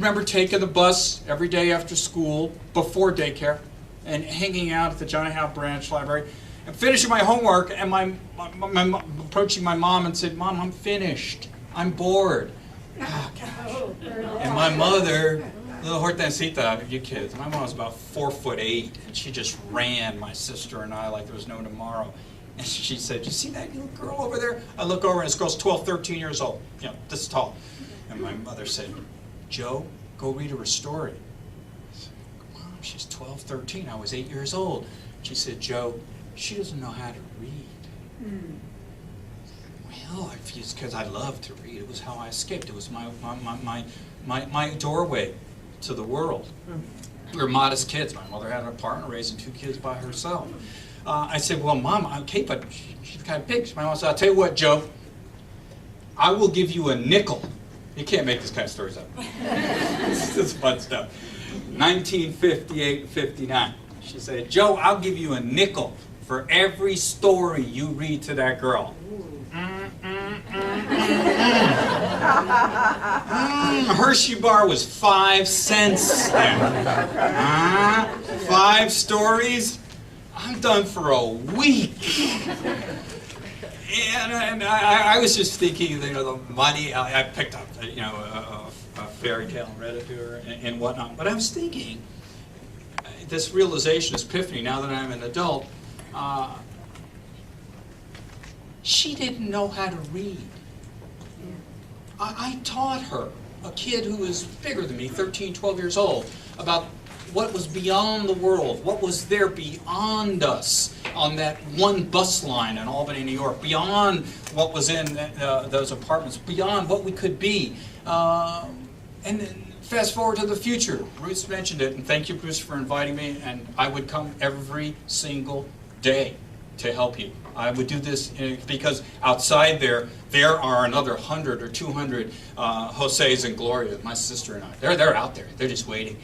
remember taking the bus every day after school, before daycare, and hanging out at the John Howe Branch Library, and finishing my homework, and approaching my mom and said, "Mom, I'm finished. I'm bored." Oh, gosh. And my mother, little Hortensita, you kids, my mom was about 4'8", and she just ran my sister and I like there was no tomorrow. And she said, "You see that little girl over there?" I look over and this girl's 12, 13 years old, you know, this tall. And my mother said, "Joe, go read her a story." I said, "Mom, she's 12, 13. I was 8 years old." She said, "Joe, she doesn't know how to read." Well, it's because I love to read. It was how I escaped. It was my doorway to the world. We were modest kids. My mother had an apartment raising 2 kids by herself. I said, "Well, Mom, okay, but she's kind of big." My mom said, "I'll tell you what, Joe, I will give you a nickel." You can't make this kind of stories up. This is fun stuff. 1958 and 59. She said, "Joe, I'll give you a nickel for every story you read to that girl." Hershey bar was 5 cents then. 5 stories? I'm done for a week. And I was just thinking, you know, the money, I picked up, you know, a fairy tale and read it to her and whatnot. But I was thinking, this realization, this epiphany, now that I'm an adult, she didn't know how to read. I taught her, a kid who was bigger than me, 13, 12 years old, about what was beyond the world, what was there beyond us on that one bus line in Albany, New York, beyond what was in those apartments, beyond what we could be. And then fast forward to the future. Bruce mentioned it, and thank you, Bruce, for inviting me, and I would come every single day to help you. I would do this because outside there are another 100 or 200 Jose's and Gloria, my sister and I. They're out there. They're just waiting.